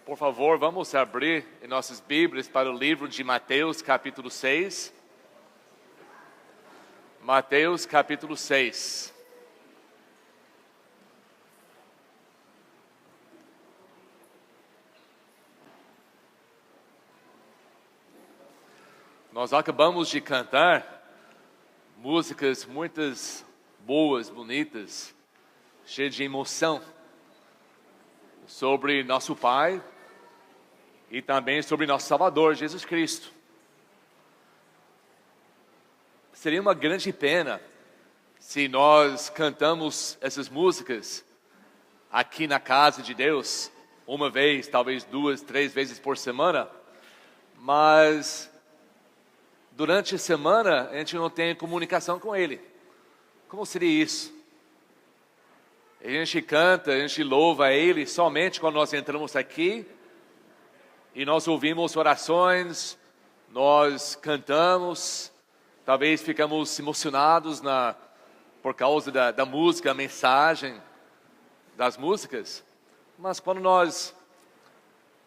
Por favor, vamos abrir em nossas Bíblias para o livro de Mateus, capítulo 6. Mateus, capítulo 6. Nós acabamos de cantar músicas muitas boas, bonitas, cheias de emoção, sobre nosso Pai e também sobre nosso Salvador, Jesus Cristo. Seria uma grande pena se nós cantamos essas músicas aqui na casa de Deus, uma vez, talvez 2, 3 vezes por semana, mas durante a semana a gente não tem comunicação com Ele. Como seria isso? A gente canta, a gente louva a Ele somente quando nós entramos aqui e nós ouvimos orações, nós cantamos, talvez ficamos emocionados por causa da música, a mensagem das músicas. Mas quando nós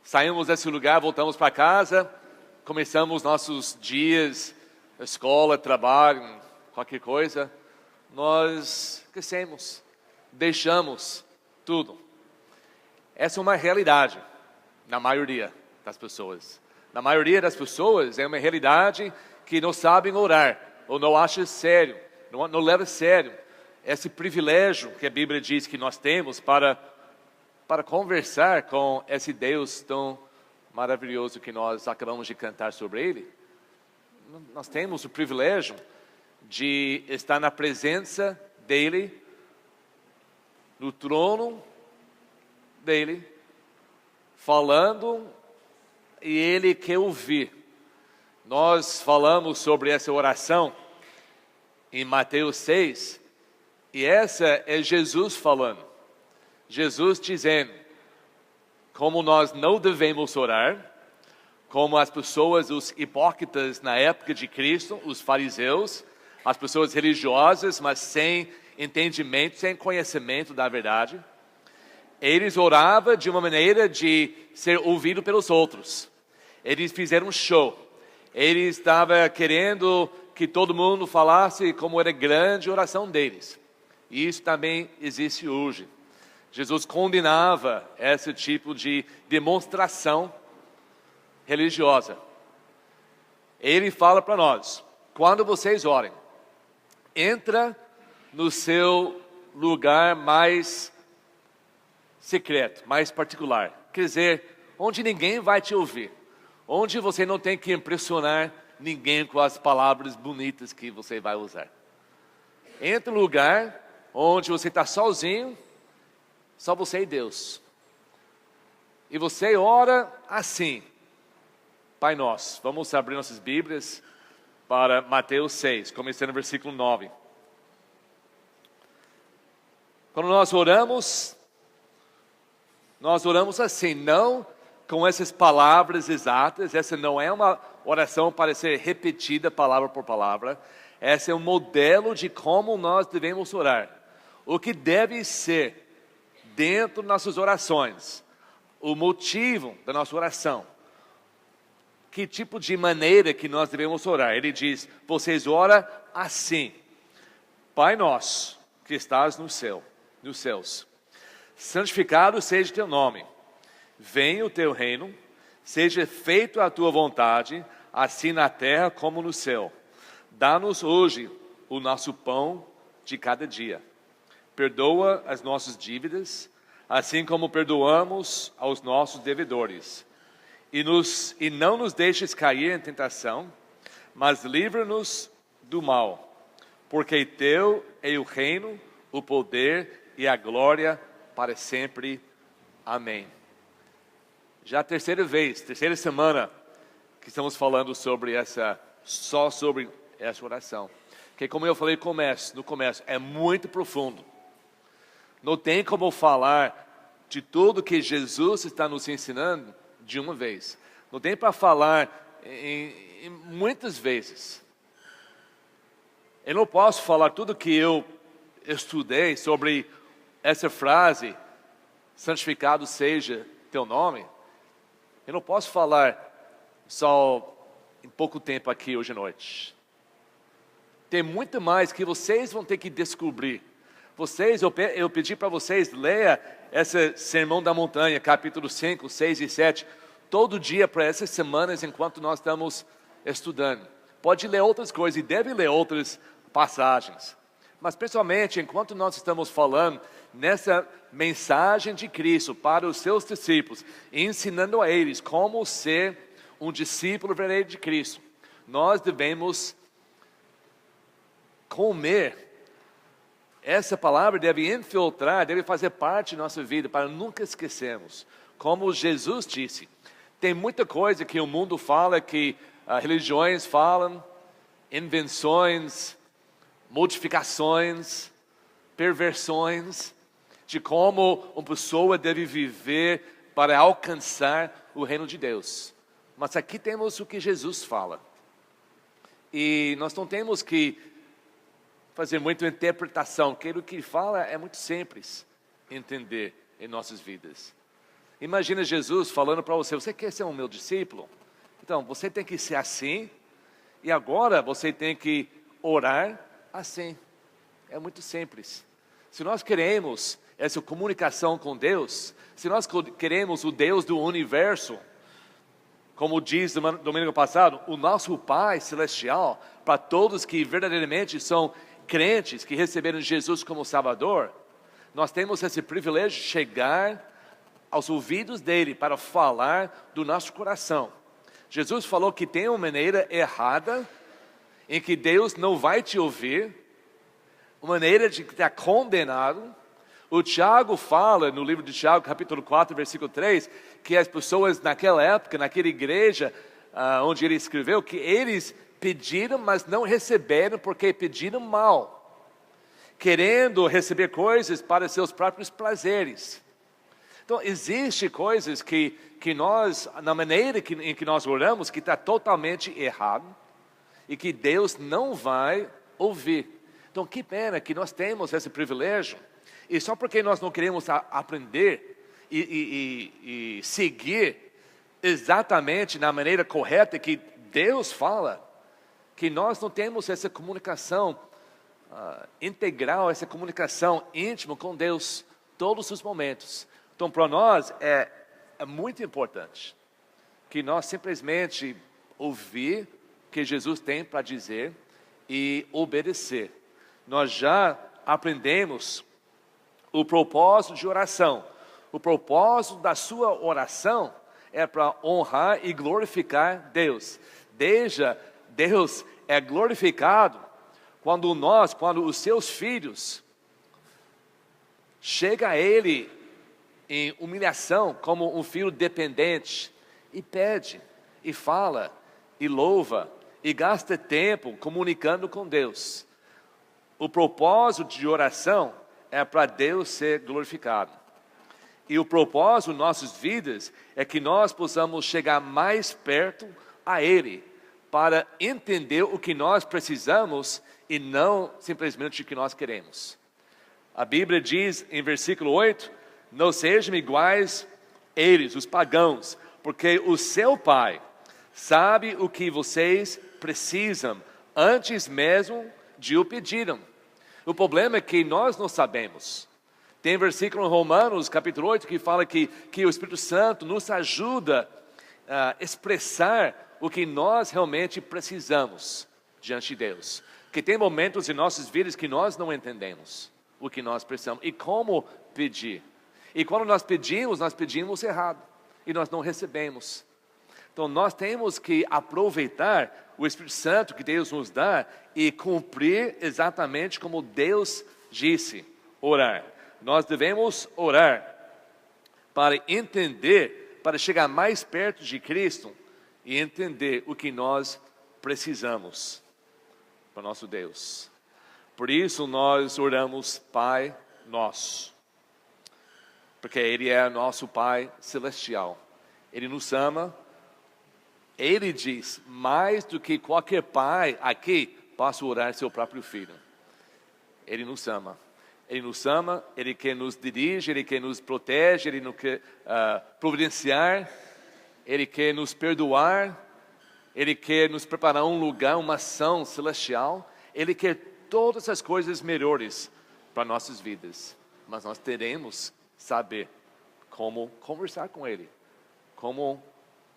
saímos desse lugar, voltamos para casa, começamos nossos dias, escola, trabalho, qualquer coisa, nós esquecemos, deixamos tudo. Essa é uma realidade na maioria das pessoas. Na maioria das pessoas é uma realidade que não sabem orar, ou não acham sério, não leva a sério esse privilégio que a Bíblia diz que nós temos para conversar com esse Deus tão maravilhoso que nós acabamos de cantar sobre Ele. Nós temos o privilégio de estar na presença dEle, no trono dEle, falando, e Ele quer ouvir. Nós falamos sobre essa oração em Mateus 6, e essa é Jesus falando. Jesus dizendo como nós não devemos orar, como as pessoas, os hipócritas na época de Cristo, os fariseus, as pessoas religiosas, mas sem entendimento, sem conhecimento da verdade. Eles oravam de uma maneira de ser ouvido pelos outros. Eles fizeram um show. Eles estavam querendo que todo mundo falasse como era grande a oração deles. E isso também existe hoje. Jesus condenava esse tipo de demonstração religiosa. Ele fala para nós, quando vocês orem, entra no seu lugar mais secreto, mais particular. Quer dizer, onde ninguém vai te ouvir. Onde você não tem que impressionar ninguém com as palavras bonitas que você vai usar. Entra no lugar onde você está sozinho, só você e Deus. E você ora assim. Pai Nosso. Vamos abrir nossas Bíblias para Mateus 6, começando no versículo 9. Quando nós oramos assim, não com essas palavras exatas. Essa não é uma oração para ser repetida palavra por palavra. Essa é um modelo de como nós devemos orar. O que deve ser dentro das nossas orações, o motivo da nossa oração, que tipo de maneira que nós devemos orar. Ele diz, vocês oram assim: Pai Nosso, que estás nos céus, santificado seja o teu nome, venha o teu reino, seja feita a tua vontade, assim na terra como no céu. Dá-nos hoje o nosso pão de cada dia. Perdoa as nossas dívidas, assim como perdoamos aos nossos devedores. E não nos deixes cair em tentação, mas livra-nos do mal. Porque teu é o reino, o poder e a glória para sempre. Amém. Já a terceira semana que estamos falando sobre sobre essa oração. Que como eu falei no começo, é muito profundo. Não tem como falar de tudo que Jesus está nos ensinando de uma vez. Não tem para falar em muitas vezes. Eu não posso falar tudo que eu estudei sobre essa frase, santificado seja teu nome, Eu não posso falar só em pouco tempo aqui hoje à noite. Tem muito mais que vocês vão ter que descobrir. Eu pedi para vocês, leia esse Sermão da Montanha, capítulo 5, 6 e 7, todo dia para essas semanas enquanto nós estamos estudando. Pode ler outras coisas e deve ler outras passagens. Mas principalmente enquanto nós estamos falando nessa mensagem de Cristo para os seus discípulos, ensinando a eles como ser um discípulo verdadeiro de Cristo, nós devemos comer. Essa palavra deve infiltrar, deve fazer parte da nossa vida, para nunca esquecermos. Como Jesus disse, tem muita coisa que o mundo fala, que religiões falam, invenções, modificações, perversões, de como uma pessoa deve viver para alcançar o reino de Deus. Mas aqui temos o que Jesus fala. E nós não temos que fazer muita interpretação, porque o que ele fala é muito simples entender em nossas vidas. Imagina Jesus falando para você, você quer ser um meu discípulo? Então, você tem que ser assim, e agora você tem que orar assim. É muito simples. Se nós queremos essa comunicação com Deus, se nós queremos o Deus do universo, como diz no domingo passado, o nosso Pai Celestial, para todos que verdadeiramente são crentes, que receberam Jesus como Salvador, nós temos esse privilégio de chegar aos ouvidos dele para falar do nosso coração. Jesus falou que tem uma maneira errada em que Deus não vai te ouvir, uma maneira de estar condenado. O Tiago fala no livro de Tiago, capítulo 4, versículo 3, que as pessoas naquela época, naquela igreja onde ele escreveu, que eles pediram, mas não receberam porque pediram mal, querendo receber coisas para seus próprios prazeres. Então, existem coisas que nós, na maneira em que nós oramos, que está totalmente errado e que Deus não vai ouvir. Então, que pena que nós temos esse privilégio, e só porque nós não queremos aprender e seguir exatamente na maneira correta que Deus fala, que nós não temos essa comunicação integral, essa comunicação íntima com Deus, todos os momentos. Então, para nós é muito importante que nós simplesmente ouvir o que Jesus tem para dizer e obedecer. Nós já aprendemos o propósito de oração. O propósito da sua oração é para honrar e glorificar Deus. Deus é glorificado quando os seus filhos chegam a Ele em humilhação, como um filho dependente, e pede, e fala, e louva, e gasta tempo comunicando com Deus. O propósito de oração é para Deus ser glorificado. E o propósito de nossas vidas é que nós possamos chegar mais perto a Ele, para entender o que nós precisamos e não simplesmente o que nós queremos. A Bíblia diz em versículo 8, não sejam iguais eles, os pagãos, porque o seu Pai sabe o que vocês precisam, antes mesmo de o pedirem. O problema é que nós não sabemos. Tem versículo em Romanos, capítulo 8, que fala que o Espírito Santo nos ajuda a expressar o que nós realmente precisamos diante de Deus. Porque tem momentos em nossas vidas que nós não entendemos o que nós precisamos e como pedir. E quando nós pedimos errado e nós não recebemos. Então nós temos que aproveitar o Espírito Santo que Deus nos dá e cumprir exatamente como Deus disse, orar. Nós devemos orar para entender, para chegar mais perto de Cristo e entender o que nós precisamos para o nosso Deus. Por isso nós oramos Pai Nosso, porque Ele é nosso Pai Celestial. Ele nos ama. Ele diz, mais do que qualquer pai aqui, possa orar seu próprio filho. Ele nos ama. Ele nos ama, Ele quer nos dirigir, Ele quer nos proteger, Ele nos quer providenciar. Ele quer nos perdoar, Ele quer nos preparar um lugar, uma ação celestial. Ele quer todas as coisas melhores para nossas vidas. Mas nós teremos saber como conversar com Ele, como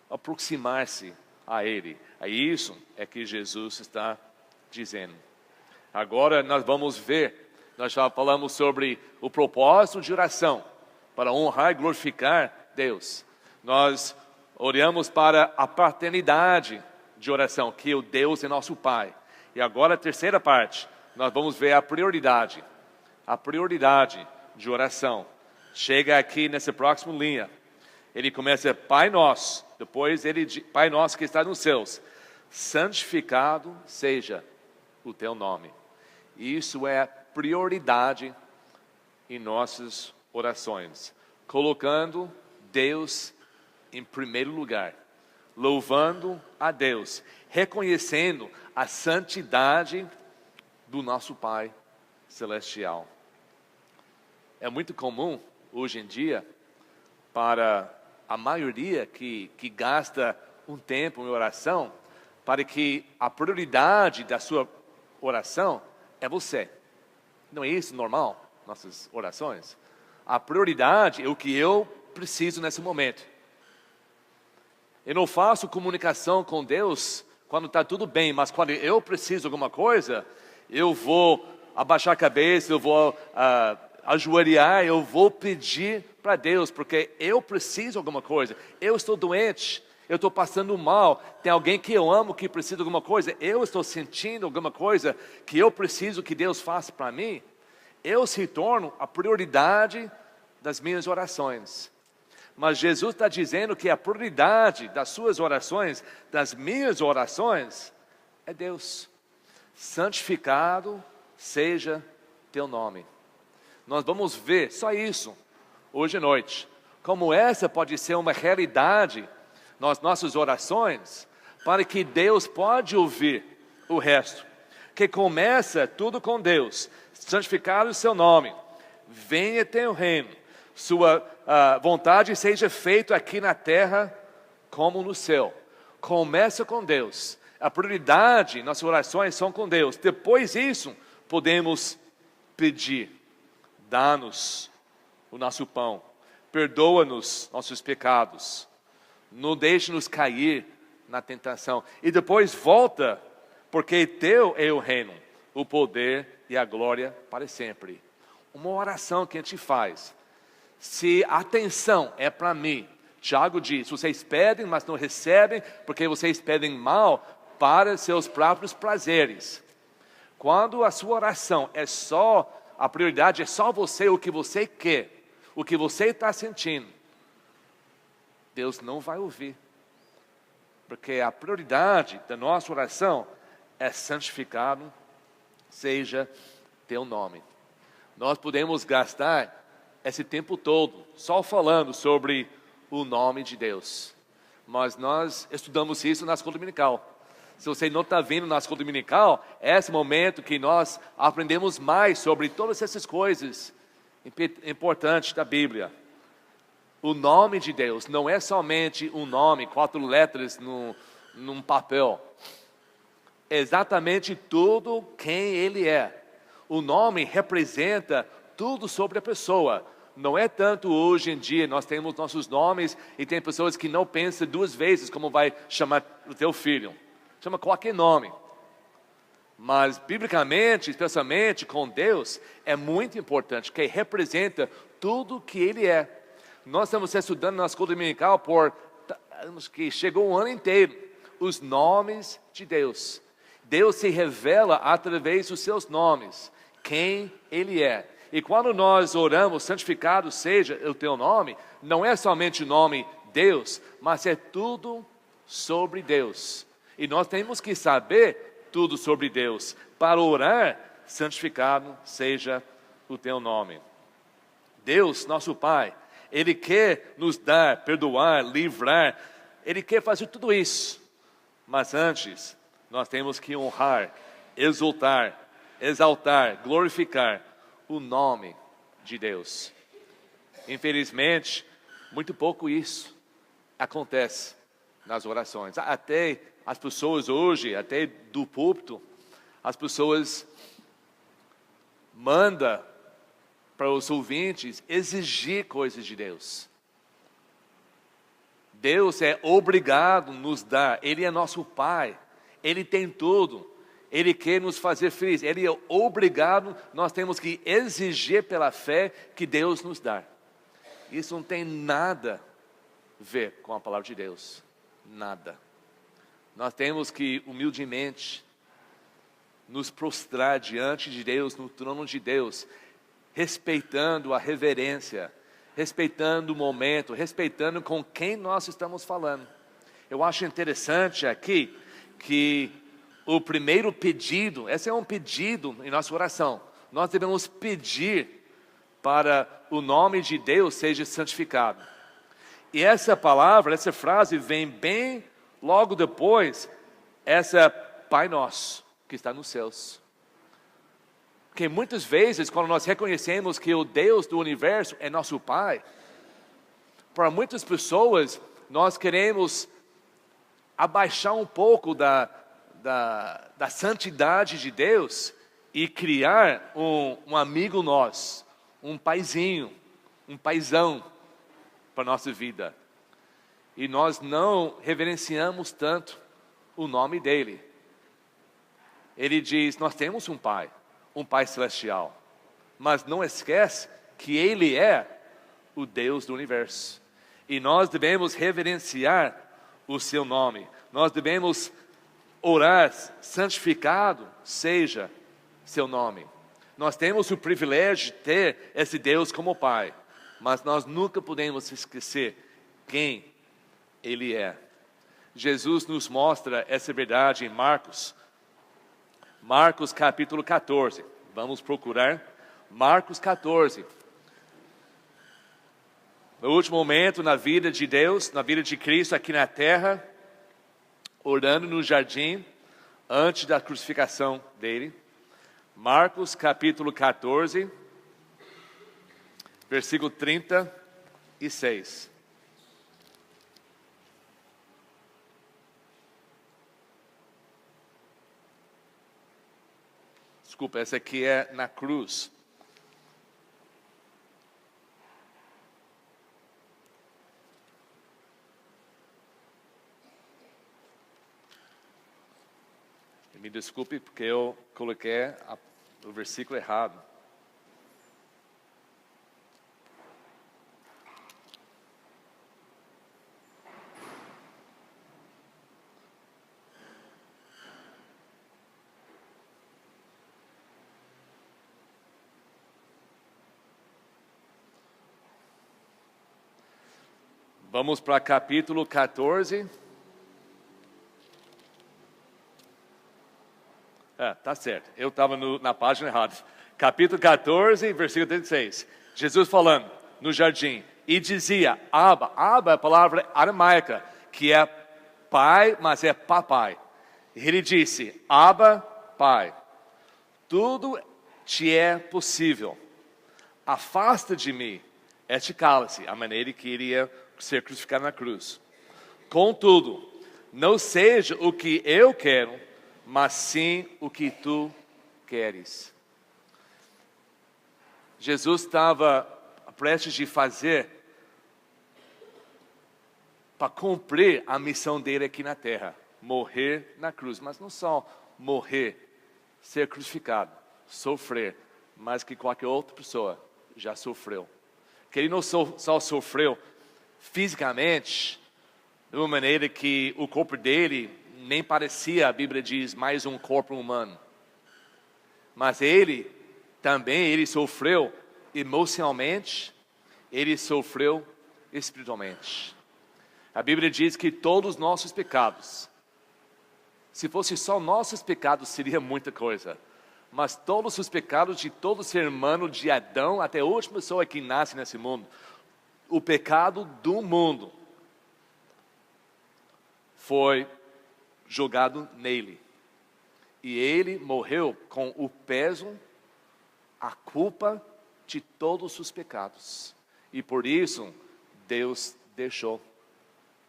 aproximar-se a Ele. É isso é que Jesus está dizendo. Agora nós vamos ver, nós já falamos sobre o propósito de oração, para honrar e glorificar Deus. Nós oramos para a paternidade de oração, que o Deus é nosso Pai. E agora a terceira parte, nós vamos ver a prioridade de oração. Chega aqui nessa próxima linha. Ele começa, Pai Nosso, depois ele diz, Pai Nosso que está nos céus, santificado seja o teu nome. Isso é prioridade em nossas orações, colocando Deus em primeiro lugar, louvando a Deus, reconhecendo a santidade do nosso Pai Celestial. É muito comum hoje em dia para a maioria que gasta um tempo em oração, para que a prioridade da sua oração é você. Não é isso normal, nossas orações? A prioridade é o que eu preciso nesse momento. Eu não faço comunicação com Deus quando está tudo bem, mas quando eu preciso de alguma coisa, eu vou abaixar a cabeça, eu vou ajoelhar, eu vou pedir para Deus, porque eu preciso de alguma coisa. Eu estou doente, eu estou passando mal, tem alguém que eu amo que precisa de alguma coisa, eu estou sentindo alguma coisa que eu preciso que Deus faça para mim. Eu se torno a prioridade das minhas orações. Mas Jesus está dizendo que a prioridade das suas orações, das minhas orações, é Deus. Santificado seja teu nome. Nós vamos ver só isso hoje à noite. Como essa pode ser uma realidade nas nossas orações, para que Deus pode ouvir o resto. Que começa tudo com Deus. Santificado o seu nome. Venha teu reino. Sua vontade seja feita aqui na terra como no céu. Começa com Deus. A prioridade, nossas orações são com Deus. Depois disso, podemos pedir. Dá-nos o nosso pão. Perdoa-nos nossos pecados. Não deixe-nos cair na tentação. E depois volta, porque teu é o reino, o poder e a glória para sempre. Uma oração que a gente faz. Se a atenção é para mim, Tiago diz, vocês pedem, mas não recebem, porque vocês pedem mal para seus próprios prazeres. Quando a sua oração é só, a prioridade é só você, o que você quer, o que você está sentindo, Deus não vai ouvir. Porque a prioridade da nossa oração é santificado seja teu nome. Nós podemos gastar esse tempo todo só falando sobre o nome de Deus. Mas nós estudamos isso na escola dominical. Se você não está vindo na escola dominical, é esse momento que nós aprendemos mais sobre todas essas coisas importantes da Bíblia. O nome de Deus não é somente um nome, 4 letras num papel. É exatamente tudo quem Ele é. O nome representa tudo sobre a pessoa. Não é tanto hoje em dia, nós temos nossos nomes e tem pessoas que não pensam 2 vezes como vai chamar o teu filho. Chama qualquer nome. Mas, biblicamente, especialmente com Deus, é muito importante, que representa tudo que Ele é. Nós estamos estudando na escola dominical por, que chegou um ano inteiro, os nomes de Deus. Deus se revela através dos seus nomes, quem Ele é. E quando nós oramos, santificado seja o teu nome, não é somente o nome Deus, mas é tudo sobre Deus. E nós temos que saber tudo sobre Deus. Para orar, santificado seja o teu nome. Deus, nosso Pai, Ele quer nos dar, perdoar, livrar. Ele quer fazer tudo isso. Mas antes, nós temos que honrar, exaltar, glorificar o nome de Deus. Infelizmente, muito pouco isso acontece nas orações. Até as pessoas hoje, até do púlpito, as pessoas mandam para os ouvintes exigir coisas de Deus. Deus é obrigado a nos dar, Ele é nosso Pai, Ele tem tudo, Ele quer nos fazer felizes, Ele é obrigado, nós temos que exigir pela fé que Deus nos dá. Isso não tem nada a ver com a palavra de Deus, nada. Nós temos que humildemente nos prostrar diante de Deus, no trono de Deus, respeitando a reverência, respeitando o momento, respeitando com quem nós estamos falando. Eu acho interessante aqui que o primeiro pedido, esse é um pedido em nossa oração, nós devemos pedir para o nome de Deus seja santificado. E essa palavra, essa frase vem bem logo depois, essa Pai Nosso, que está nos céus. Porque muitas vezes, quando nós reconhecemos que o Deus do universo é nosso Pai, para muitas pessoas, nós queremos abaixar um pouco da santidade de Deus e criar um amigo nosso, um paizinho, um paizão para a nossa vida. E nós não reverenciamos tanto o nome dele. Ele diz, nós temos um Pai celestial, mas não esquece que Ele é o Deus do universo. E nós devemos reverenciar o seu nome. Nós devemos orar, santificado seja seu nome. Nós temos o privilégio de ter esse Deus como Pai, mas nós nunca podemos esquecer quem Ele é. Jesus nos mostra essa verdade em Marcos capítulo 14, vamos procurar Marcos 14. No último momento na vida de Deus, na vida de Cristo aqui na terra, orando no jardim, antes da crucificação dele. Marcos capítulo 14, versículo 36. Desculpa, essa aqui é na cruz. Me desculpe porque eu coloquei o versículo errado. Vamos para capítulo 14. Tá certo. Eu estava na página errada. Capítulo 14, versículo 36. Jesus falando no jardim. E dizia, Abba. Abba é a palavra aramaica, que é pai, mas é papai. Ele disse, Abba, Pai. Tudo te é possível. Afasta de mim este cálice, a maneira que iria ser crucificado na cruz. Contudo, não seja o que eu quero, mas sim o que tu queres. Jesus estava prestes de fazer para cumprir a missão dele aqui na terra, morrer na cruz, mas não só morrer, ser crucificado, sofrer, mas que qualquer outra pessoa já sofreu. Que ele não só sofreu fisicamente, de uma maneira que o corpo dele nem parecia, a Bíblia diz, mais um corpo humano. Mas ele sofreu emocionalmente, ele sofreu espiritualmente. A Bíblia diz que todos os nossos pecados, se fosse só nossos pecados, seria muita coisa. Mas todos os pecados de todo ser humano, de Adão até a última pessoa que nasce nesse mundo, o pecado do mundo foi jogado nele. E ele morreu com o peso, a culpa de todos os pecados. E por isso, Deus deixou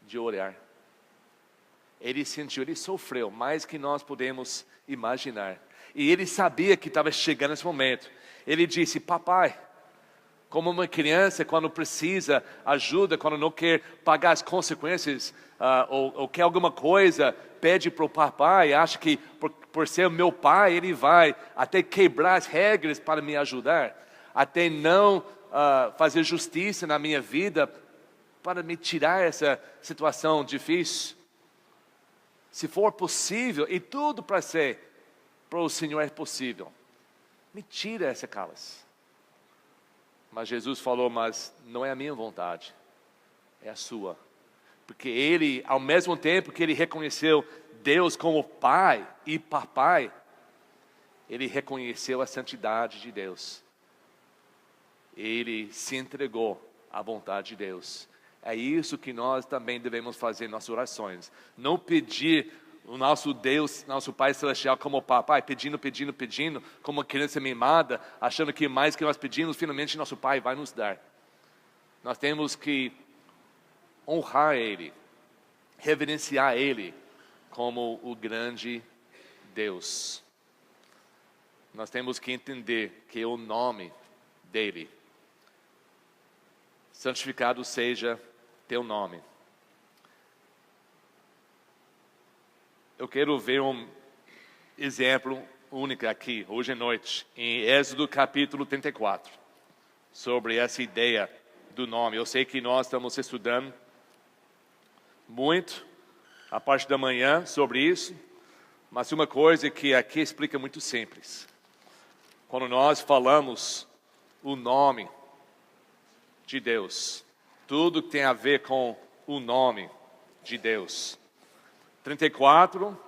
de orar. Ele sentiu, ele sofreu mais que nós podemos imaginar. E ele sabia que estava chegando esse momento. Ele disse: papai, como uma criança quando precisa ajuda, quando não quer pagar as consequências, ou quer alguma coisa, pede para o papai, acha que por ser meu pai, ele vai até quebrar as regras para me ajudar, até não fazer justiça na minha vida, para me tirar essa situação difícil. Se for possível, e tudo para o Senhor é possível, me tira essa cálice. Mas Jesus falou: mas não é a minha vontade, é a sua. Porque ele, ao mesmo tempo que ele reconheceu Deus como Pai e Papai, ele reconheceu a santidade de Deus. Ele se entregou à vontade de Deus. É isso que nós também devemos fazer em nossas orações. Não pedir o nosso Deus, nosso Pai Celestial como papai, pedindo, como uma criança mimada, achando que mais que nós pedimos, finalmente nosso Pai vai nos dar. Nós temos que honrar Ele, reverenciar Ele como o grande Deus. Nós temos que entender que o nome dEle, santificado seja teu nome. Eu quero ver um exemplo único aqui, hoje à noite, em Êxodo capítulo 34, sobre essa ideia do nome. Eu sei que nós estamos estudando muito a parte da manhã sobre isso, mas uma coisa que aqui explica muito simples. Quando nós falamos o nome de Deus, tudo que tem a ver com o nome de Deus. 34,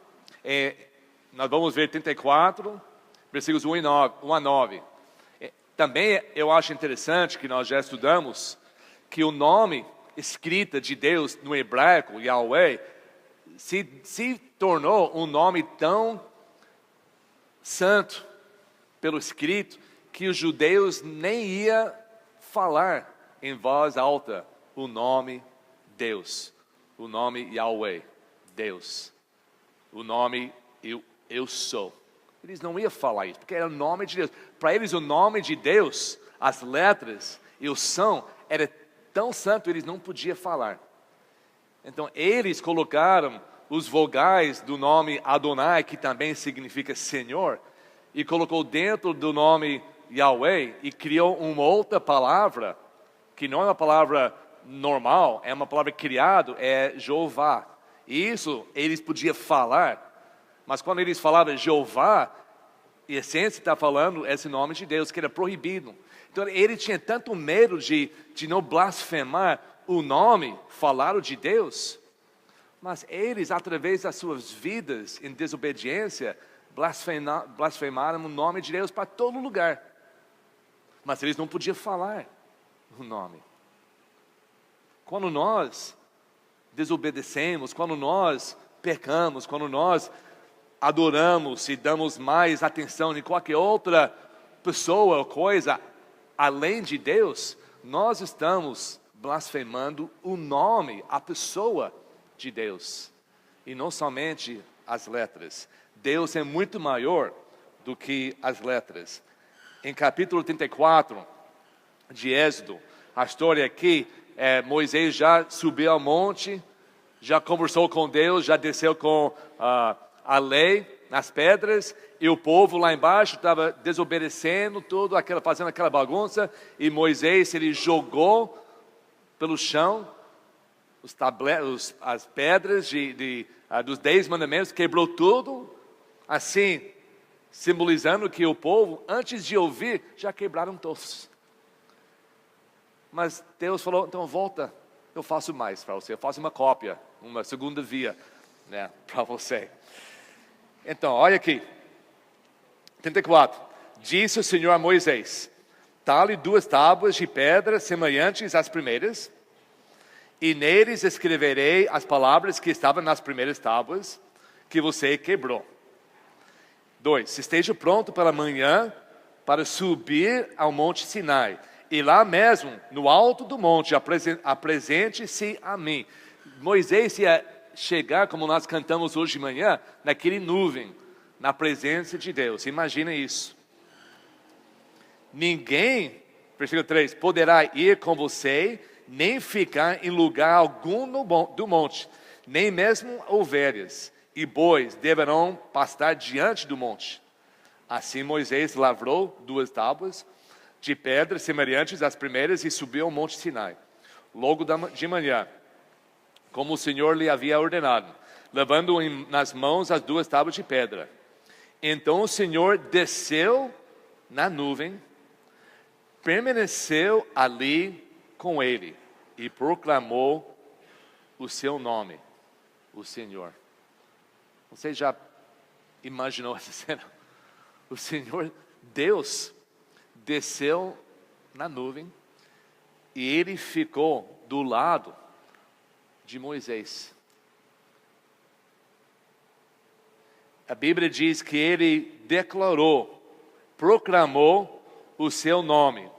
nós vamos ver 34, versículos 1 a 9. Também eu acho interessante que nós já estudamos que o nome escrito de Deus no hebraico, Yahweh, se tornou um nome tão santo pelo escrito que os judeus nem iam falar em voz alta o nome Deus, o nome Yahweh, Deus, o nome eu sou. Eles não iam falar isso, porque era o nome de Deus. Para eles o nome de Deus, as letras e o som, era tão santo, eles não podiam falar. Então eles colocaram os vogais do nome Adonai, que também significa Senhor, e colocou dentro do nome Yahweh, e criou uma outra palavra, que não é uma palavra normal, é uma palavra criada, é Jeová. E isso eles podiam falar, mas quando eles falavam Jeová, em essência está falando esse nome de Deus, que era proibido. Então ele tinha tanto medo de não blasfemar o nome, falaram de Deus, mas eles, através das suas vidas em desobediência, blasfemaram o nome de Deus para todo lugar. Mas eles não podiam falar o nome. Quando nós desobedecemos, quando nós pecamos, quando nós adoramos e damos mais atenção em qualquer outra pessoa ou coisa além de Deus, nós estamos blasfemando o nome, a pessoa de Deus, e não somente as letras. Deus é muito maior do que as letras. Em capítulo 34 de Êxodo, a história aqui Moisés já subiu ao monte, já conversou com Deus, já desceu com a lei nas pedras, e o povo lá embaixo estava desobedecendo tudo, fazendo aquela bagunça, e Moisés, ele jogou pelo chão as pedras dos 10 mandamentos, quebrou tudo, assim, simbolizando que o povo, antes de ouvir, já quebraram todos. Mas Deus falou: então volta, eu faço mais para você, eu faço uma cópia, uma segunda via, né, para você. Então, olha aqui, 34, disse o Senhor a Moisés: tale 2 tábuas de pedra semelhantes às primeiras, e neles escreverei as palavras que estavam nas primeiras tábuas, que você quebrou. 2, esteja pronto pela manhã, para subir ao monte Sinai, e lá mesmo, no alto do monte, apresente-se a mim. Moisés ia chegar, como nós cantamos hoje de manhã, naquele nuvem, na presença de Deus. Imagina isso. Ninguém, versículo 3, poderá ir com você, nem ficar em lugar algum do monte, nem mesmo ovelhas e bois deverão pastar diante do monte. Assim Moisés lavrou 2 tábuas de pedra semelhantes às primeiras e subiu ao monte Sinai. Logo de manhã, como o Senhor lhe havia ordenado, levando nas mãos as 2 tábuas de pedra. Então o Senhor desceu na nuvem, permaneceu ali com ele e proclamou o seu nome, o Senhor. Você já imaginou essa cena? O Senhor, Deus, desceu na nuvem e ele ficou do lado de Moisés. A Bíblia diz que ele declarou, proclamou o seu nome,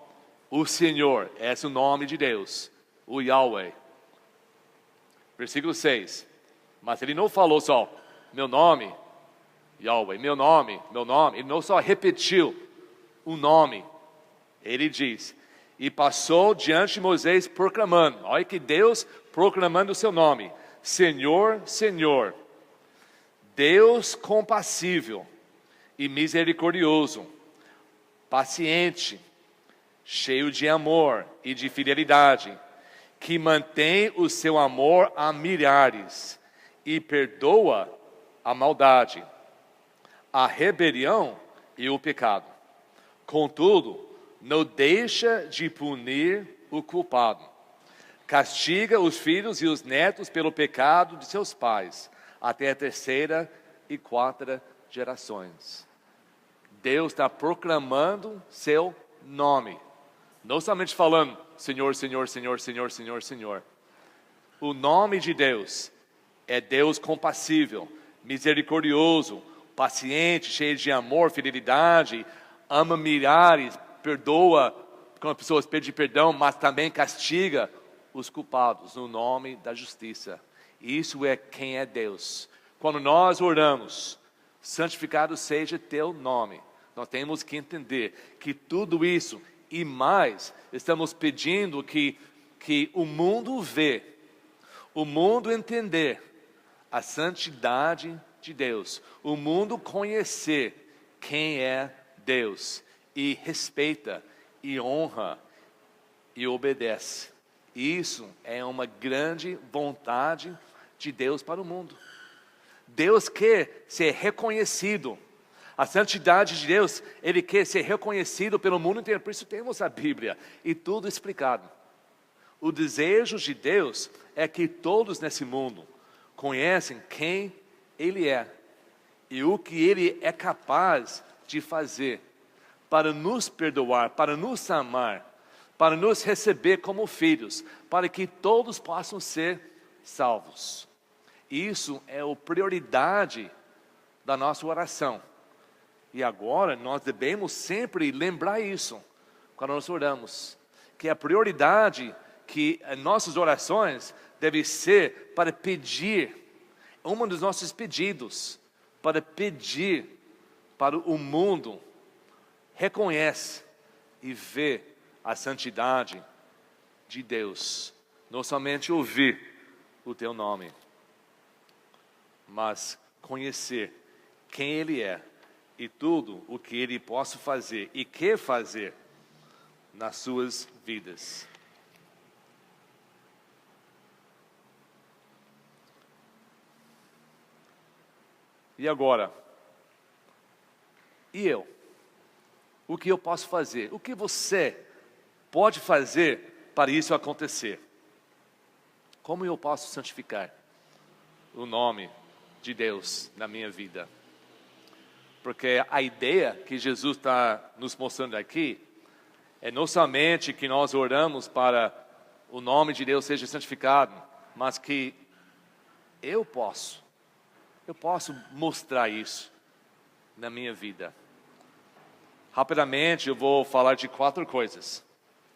o Senhor, esse é o nome de Deus, o Yahweh. Versículo 6, mas ele não falou só, meu nome, Yahweh, meu nome, ele não só repetiu o nome, ele diz, e passou diante de Moisés proclamando, olha que Deus proclamando o seu nome, Senhor, Senhor, Deus compassível e misericordioso, paciente, cheio de amor e de fidelidade, que mantém o seu amor a milhares e perdoa a maldade, a rebelião e o pecado. Contudo, não deixa de punir o culpado. Castiga os filhos e os netos pelo pecado de seus pais, até a 3ª e 4ª gerações. Deus está proclamando seu nome. Não somente falando, Senhor, Senhor, Senhor, Senhor, Senhor, Senhor. O nome de Deus é Deus compassível, misericordioso, paciente, cheio de amor, fidelidade, ama milhares, perdoa quando as pessoas pedem perdão, mas também castiga os culpados no nome da justiça. Isso é quem é Deus. Quando nós oramos, santificado seja teu nome, nós temos que entender que tudo isso e mais, estamos pedindo que o mundo vê, o mundo entender a santidade de Deus, o mundo conhecer quem é Deus e respeita e honra e obedece. Isso é uma grande vontade de Deus para o mundo. Deus quer ser reconhecido. A santidade de Deus, Ele quer ser reconhecido pelo mundo inteiro. Por isso temos a Bíblia e tudo explicado. O desejo de Deus é que todos nesse mundo conhecem quem Ele é e o que Ele é capaz de fazer para nos perdoar, para nos amar, para nos receber como filhos, para que todos possam ser salvos. Isso é a prioridade da nossa oração. E agora nós devemos sempre lembrar isso, quando nós oramos, que a prioridade que as nossas orações deve ser para pedir, um dos nossos pedidos, para pedir para o mundo, reconhece e vê a santidade de Deus, não somente ouvir o teu nome, mas conhecer quem Ele é e tudo o que Ele possa fazer e quer fazer nas suas vidas. E agora? E eu? O que eu posso fazer? O que você pode fazer para isso acontecer? Como eu posso santificar o nome de Deus na minha vida? Porque a ideia que Jesus está nos mostrando aqui é não somente que nós oramos para o nome de Deus seja santificado, mas que eu posso mostrar isso na minha vida. Rapidamente eu vou falar de 4 coisas,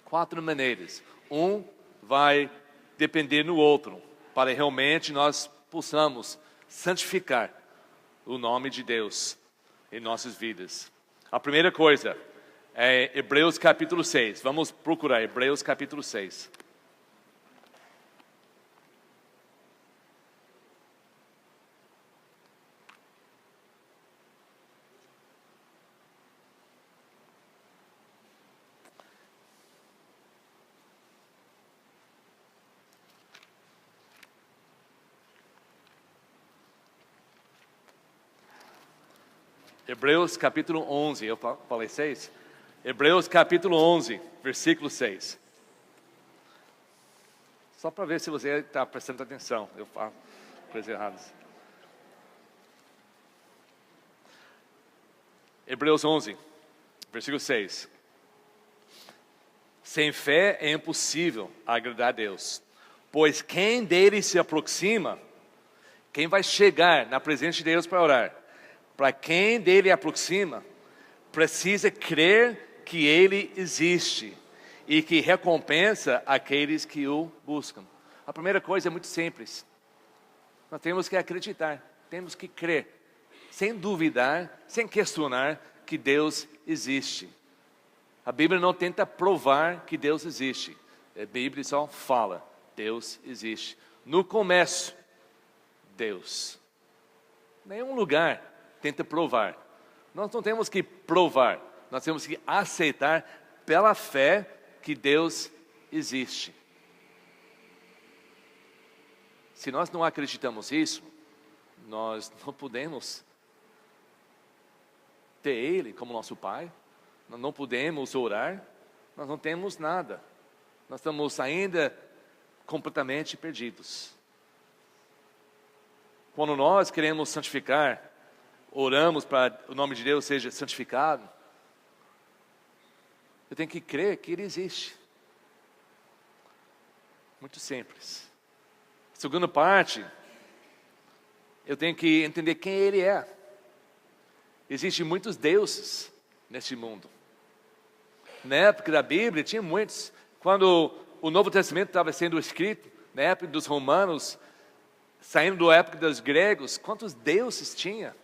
4 maneiras. Um vai depender do outro, para realmente nós possamos santificar o nome de Deus em nossas vidas. A primeira coisa é Hebreus capítulo 6. Vamos procurar Hebreus capítulo 6. Hebreus capítulo 11, eu falei 6? Hebreus capítulo 11, versículo 6. Só para ver se você está prestando atenção, eu falo coisas erradas. Hebreus 11, versículo 6. Sem fé é impossível agradar a Deus, pois quem dele se aproxima, quem vai chegar na presença de Deus para orar, para quem dele aproxima, precisa crer que ele existe e que recompensa aqueles que o buscam. A primeira coisa é muito simples. Nós temos que acreditar, temos que crer, sem duvidar, sem questionar que Deus existe. A Bíblia não tenta provar que Deus existe. A Bíblia só fala, Deus existe. No começo, Deus. Nenhum lugar tenta provar. Nós não temos que provar, nós temos que aceitar pela fé que Deus existe. Se nós não acreditamos nisso, nós não podemos ter Ele como nosso Pai, nós não podemos orar, nós não temos nada. Nós estamos ainda completamente perdidos. Quando nós queremos santificar, oramos para o nome de Deus seja santificado, eu tenho que crer que Ele existe. Muito simples. Segunda parte, eu tenho que entender quem Ele é. Existem muitos deuses neste mundo. Na época da Bíblia tinha muitos. Quando o Novo Testamento estava sendo escrito, na época dos romanos, saindo da época dos gregos, quantos deuses tinha?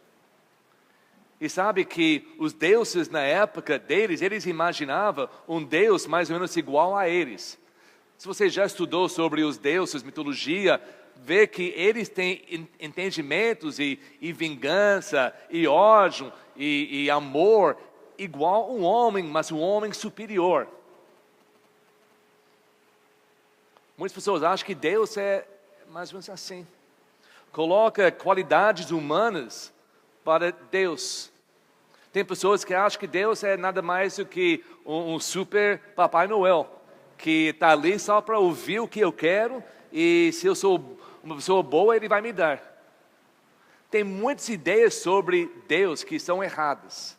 E sabe que os deuses na época deles, eles imaginavam um Deus mais ou menos igual a eles. Se você já estudou sobre os deuses, mitologia, vê que eles têm entendimentos e vingança, e ódio, e amor, igual um homem, mas um homem superior. Muitas pessoas acham que Deus é mais ou menos assim. Coloca qualidades humanas para Deus. Tem pessoas que acham que Deus é nada mais do que um super Papai Noel, que está ali só para ouvir o que eu quero, e se eu sou uma pessoa boa, Ele vai me dar. Tem muitas ideias sobre Deus que são erradas.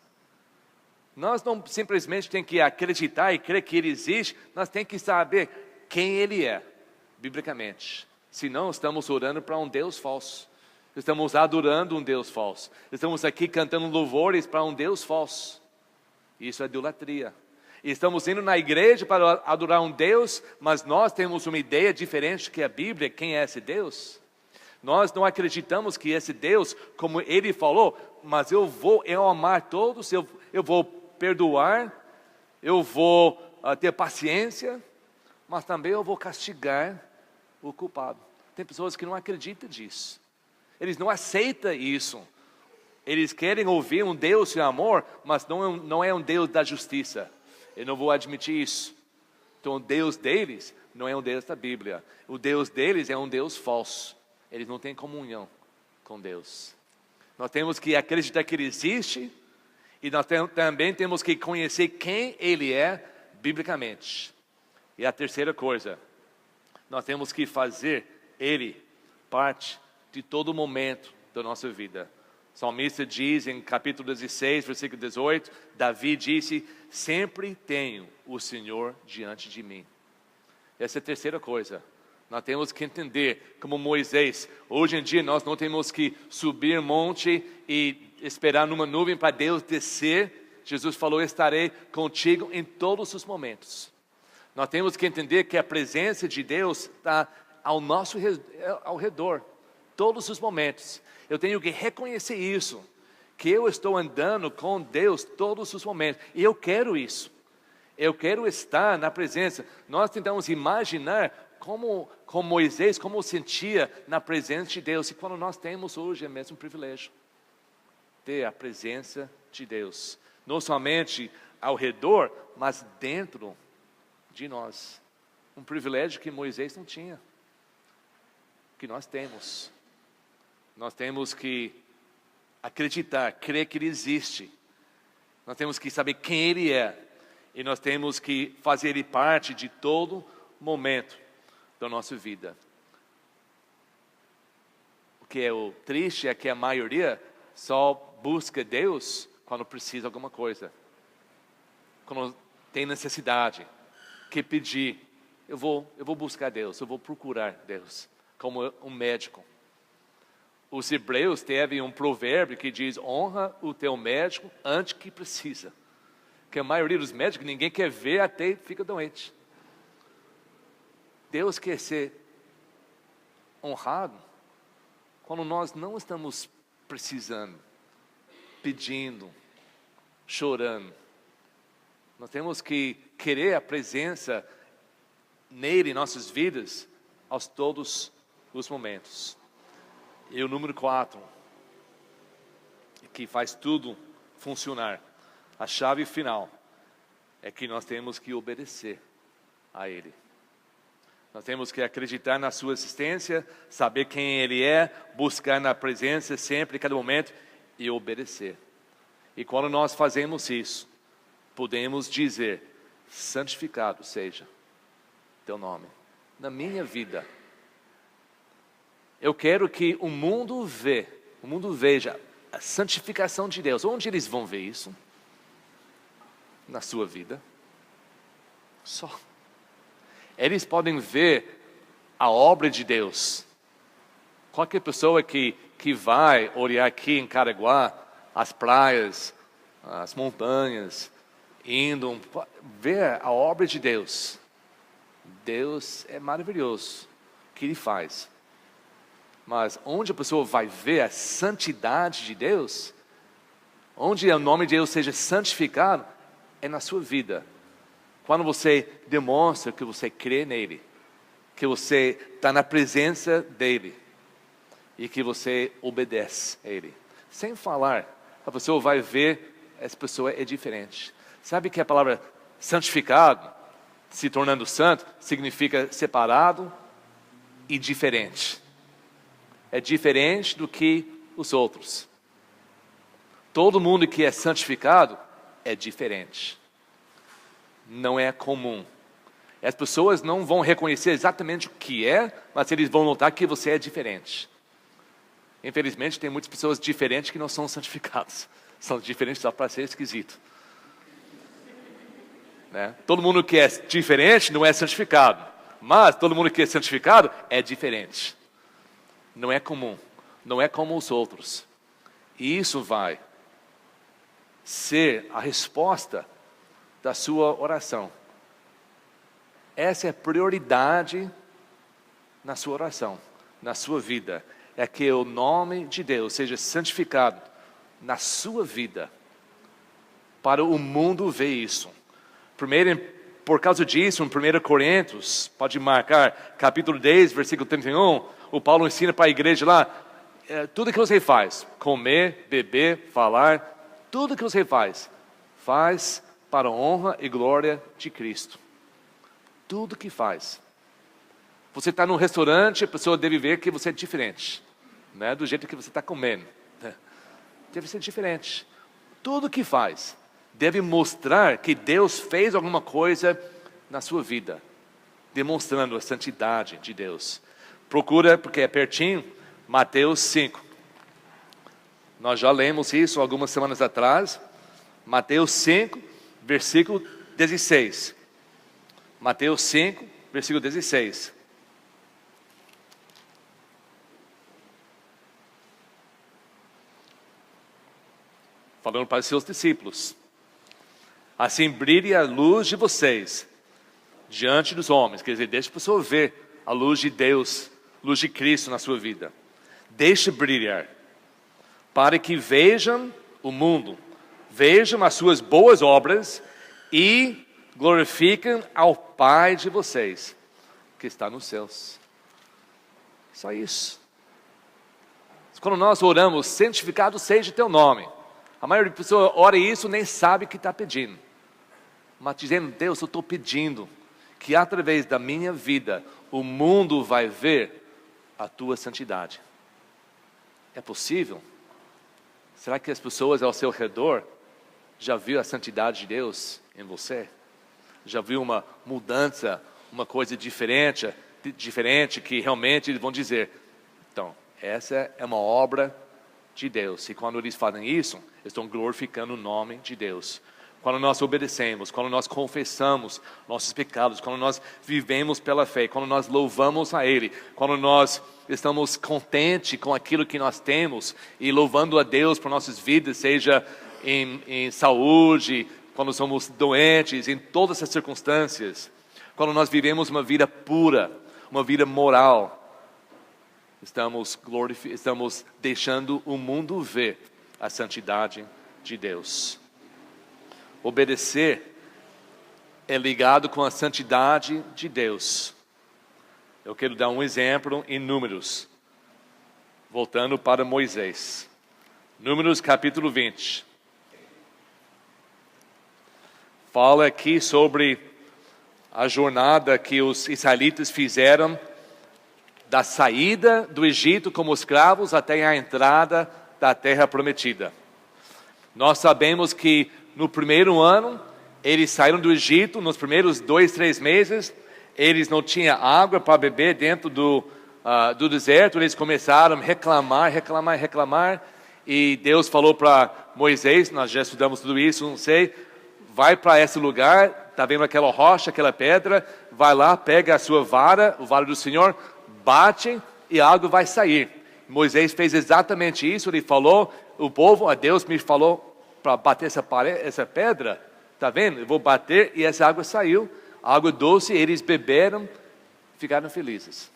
Nós não simplesmente temos que acreditar e crer que Ele existe, nós temos que saber quem Ele é, biblicamente. Senão estamos orando para um Deus falso. Estamos adorando um Deus falso. Estamos aqui cantando louvores para um Deus falso. Isso é idolatria. E estamos indo na igreja para adorar um Deus, mas nós temos uma ideia diferente que a Bíblia, quem é esse Deus? Nós não acreditamos que esse Deus, como Ele falou, mas eu amar todos, eu vou perdoar, eu vou ter paciência, mas também eu vou castigar o culpado. Tem pessoas que não acreditam disso. Eles não aceitam isso. Eles querem ouvir um Deus de amor, mas não é um Deus da justiça. Eu não vou admitir isso. Então o Deus deles não é um Deus da Bíblia. O Deus deles é um Deus falso. Eles não têm comunhão com Deus. Nós temos que acreditar que Ele existe, e nós também temos que conhecer quem Ele é biblicamente. E a terceira coisa, nós temos que fazer Ele parte de todo momento da nossa vida. O salmista diz em capítulo 16, versículo 18, Davi disse, sempre tenho o Senhor diante de mim. Essa é a terceira coisa. Nós temos que entender, como Moisés, hoje em dia nós não temos que subir monte e esperar numa nuvem para Deus descer. Jesus falou, estarei contigo em todos os momentos. Nós temos que entender que a presença de Deus está ao redor. todos os momentos. Eu tenho que reconhecer isso, que eu estou andando com Deus todos os momentos. E eu quero isso. Eu quero estar na presença. Nós tentamos imaginar como Moisés, como sentia na presença de Deus. E quando nós temos hoje é mesmo um privilégio ter a presença de Deus. Não somente ao redor, mas dentro de nós. Um privilégio que Moisés não tinha. Que nós temos. Nós temos que acreditar, crer que Ele existe. Nós temos que saber quem Ele é. E nós temos que fazer Ele parte de todo momento da nossa vida. O que é o triste é que a maioria só busca Deus quando precisa de alguma coisa. Quando tem necessidade, quer pedir. Eu vou buscar Deus, eu vou procurar Deus, como um médico. Os hebreus têm um provérbio que diz, honra o teu médico antes que precisa. Que a maioria dos médicos, ninguém quer ver até fica doente. Deus quer ser honrado quando nós não estamos precisando, pedindo, chorando. Nós temos que querer a presença nele em nossas vidas aos todos os momentos. E o número 4, que faz tudo funcionar, a chave final, é que nós temos que obedecer a Ele. Nós temos que acreditar na sua existência, saber quem Ele é, buscar na presença sempre, cada momento, e obedecer. E quando nós fazemos isso, podemos dizer, santificado seja teu nome, na minha vida. Eu quero que o mundo veja a santificação de Deus. Onde eles vão ver isso? Na sua vida. Só. Eles podem ver a obra de Deus. Qualquer pessoa que vai olhar aqui em Caraguá, as praias, as montanhas, indo ver a obra de Deus. Deus é maravilhoso, o que Ele faz. Mas onde a pessoa vai ver a santidade de Deus, onde o nome de Deus seja santificado, é na sua vida. Quando você demonstra que você crê nele, que você está na presença dele, e que você obedece a ele. Sem falar, a pessoa vai ver, essa pessoa é diferente. Sabe que a palavra santificado, se tornando santo, significa separado e diferente. É diferente do que os outros. Todo mundo que é santificado é diferente. Não é comum. As pessoas não vão reconhecer exatamente o que é, mas eles vão notar que você é diferente. Infelizmente, tem muitas pessoas diferentes que não são santificadas. São diferentes só para ser esquisito. Né? Todo mundo que é diferente não é santificado. Mas todo mundo que é santificado é diferente. Não é comum. Não é como os outros. E isso vai ser a resposta da sua oração. Essa é a prioridade na sua oração, na sua vida. É que o nome de Deus seja santificado na sua vida. Para o mundo ver isso. Primeiro, por causa disso, em 1 Coríntios, pode marcar, capítulo 10, versículo 31, o Paulo ensina para a igreja lá, tudo que você faz, comer, beber, falar, tudo que você faz para a honra e glória de Cristo. Tudo que faz. Você está num restaurante, a pessoa deve ver que você é diferente. Não é do jeito que você está comendo. Deve ser diferente. Tudo que faz deve mostrar que Deus fez alguma coisa na sua vida. Demonstrando a santidade de Deus. Procura, porque é pertinho, Mateus 5. Nós já lemos isso algumas semanas atrás. Mateus 5, versículo 16. Mateus 5, versículo 16. Falando para os seus discípulos. Assim brilhe a luz de vocês diante dos homens. Quer dizer, deixa a pessoa ver a luz de Deus, luz de Cristo na sua vida. Deixa brilhar, para que vejam o mundo, vejam as suas boas obras e glorifiquem ao Pai de vocês, que está nos céus. Só isso. Quando nós oramos, santificado seja teu nome. A maioria das pessoas ora isso, nem sabe o que está pedindo. Mas dizendo, Deus, eu estou pedindo que através da minha vida, o mundo vai ver a tua santidade. É possível? Será que as pessoas ao seu redor já viram a santidade de Deus em você? Já viu uma mudança, uma coisa diferente que realmente eles vão dizer, então, essa é uma obra de Deus. E quando eles fazem isso, eles estão glorificando o nome de Deus. Quando nós obedecemos, quando nós confessamos nossos pecados, quando nós vivemos pela fé, quando nós louvamos a Ele, quando nós estamos contentes com aquilo que nós temos e louvando a Deus por nossas vidas, seja em saúde, quando somos doentes, em todas as circunstâncias, quando nós vivemos uma vida pura, uma vida moral, estamos deixando o mundo ver a santidade de Deus. Obedecer é ligado com a santidade de Deus. Eu quero dar um exemplo em Números, voltando para Moisés. Números capítulo 20. Fala aqui sobre a jornada que os israelitas fizeram da saída do Egito como escravos até a entrada da terra prometida. Nós sabemos que no primeiro ano, eles saíram do Egito, nos primeiros 2, 3 meses, eles não tinham água para beber dentro do deserto, eles começaram a reclamar, e Deus falou para Moisés, nós já estudamos tudo isso, não sei, vai para esse lugar, está vendo aquela rocha, aquela pedra, vai lá, pega a sua vara, o vara do Senhor, bate e a água vai sair. Moisés fez exatamente isso, ele falou, o povo, a Deus me falou, para bater essa pedra, está vendo? Eu vou bater e essa água saiu, água doce, eles beberam, ficaram felizes.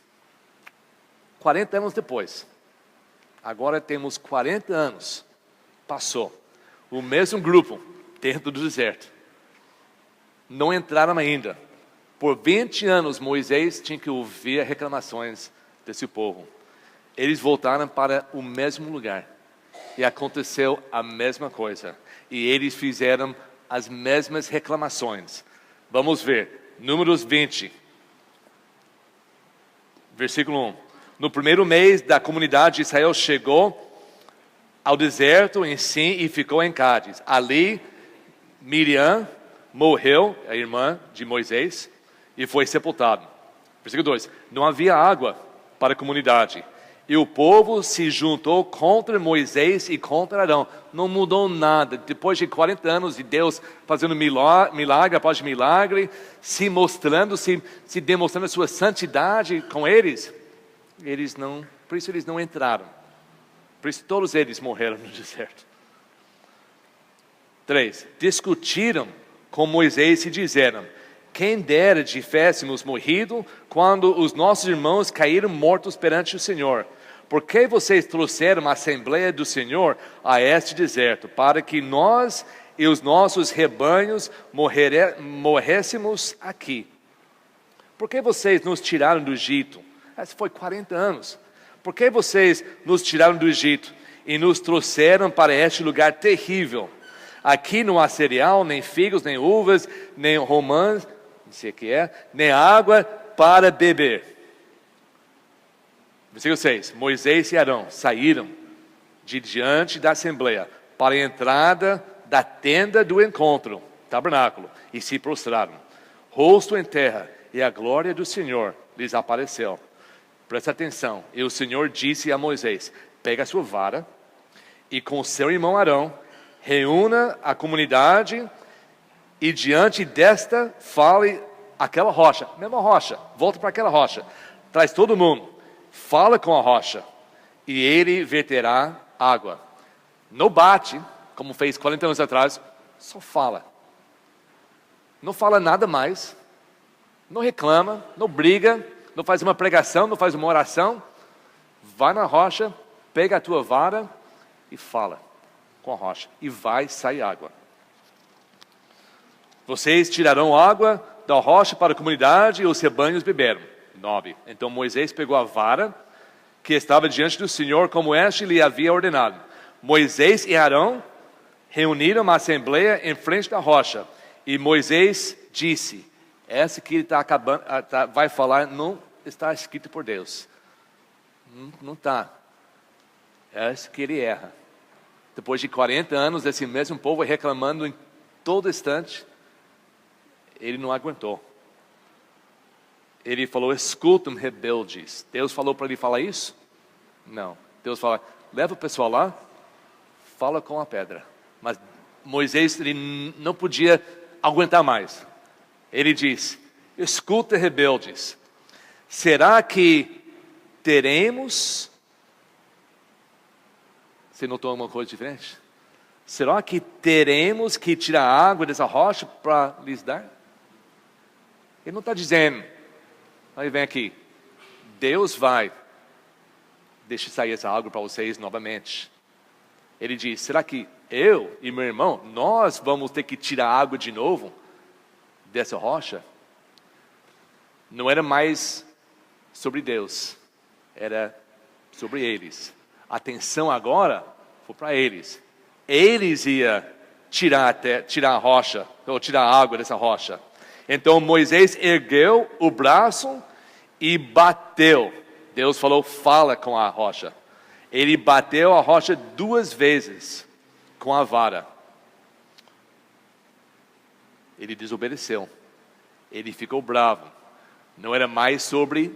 40 anos depois, agora temos 40 anos, passou, o mesmo grupo dentro do deserto, não entraram ainda. Por 20 anos Moisés tinha que ouvir reclamações desse povo. Eles voltaram para o mesmo lugar. E aconteceu a mesma coisa. E eles fizeram as mesmas reclamações. Vamos ver. Números 20. Versículo 1. No primeiro mês da comunidade de Israel chegou ao deserto em Sim e ficou em Cádiz. Ali Miriam morreu, a irmã de Moisés, e foi sepultado. Versículo 2. Não havia água para a comunidade. E o povo se juntou contra Moisés e contra Arão. Não mudou nada. Depois de 40 anos de Deus fazendo milagre após milagre, se mostrando, se demonstrando a sua santidade com eles, por isso eles não entraram. Por isso todos eles morreram no deserto. 3. Discutiram com Moisés e disseram, quem dera tivéssemos morrido quando os nossos irmãos caíram mortos perante o Senhor. Por que vocês trouxeram a Assembleia do Senhor a este deserto? Para que nós e os nossos rebanhos morrêssemos aqui. Por que vocês nos tiraram do Egito? Isso foi 40 anos. Por que vocês nos tiraram do Egito e nos trouxeram para este lugar terrível? Aqui não há cereal, nem figos, nem uvas, nem romãs, não sei o que é, nem água para beber. Versículo 6. Moisés e Arão saíram de diante da Assembleia para a entrada da tenda do encontro, tabernáculo, e se prostraram, rosto em terra, e a glória do Senhor lhes apareceu. Presta atenção. E o Senhor disse a Moisés, pega a sua vara e com seu irmão Arão, reúna a comunidade e diante desta fale aquela rocha, mesma rocha, volta para aquela rocha, traz todo mundo, fala com a rocha e ele verterá água. Não bate, como fez 40 anos atrás, só fala. Não fala nada mais, não reclama, não briga, não faz uma pregação, não faz uma oração, vai na rocha, pega a tua vara e fala com a rocha, e vai sair água. Vocês tirarão água da rocha para a comunidade e os rebanhos beberam. 9. Então Moisés pegou a vara que estava diante do Senhor, como este lhe havia ordenado. Moisés e Arão reuniram uma assembleia em frente da rocha. E Moisés disse, essa que ele vai falar não está escrito por Deus. Não está. Essa que ele erra. Depois de 40 anos, esse mesmo povo reclamando em todo instante, ele não aguentou. Ele falou, escutam rebeldes. Deus falou para ele falar isso? Não. Deus fala, leva o pessoal lá, fala com a pedra. Mas Moisés, ele não podia aguentar mais. Ele diz, escuta rebeldes. Será que teremos... Você notou alguma coisa diferente? Será que teremos que tirar água dessa rocha para lhes dar? Ele não está dizendo, aí vem aqui, Deus vai deixar sair essa água para vocês novamente. Ele diz, será que eu e meu irmão, nós vamos ter que tirar água de novo dessa rocha? Não era mais sobre Deus, era sobre eles. A atenção agora foi para eles. Eles iam tirar a rocha, ou tirar a água dessa rocha. Então Moisés ergueu o braço e bateu. Deus falou, fala com a rocha. Ele bateu a rocha 2 vezes com a vara. Ele desobedeceu. Ele ficou bravo. Não era mais sobre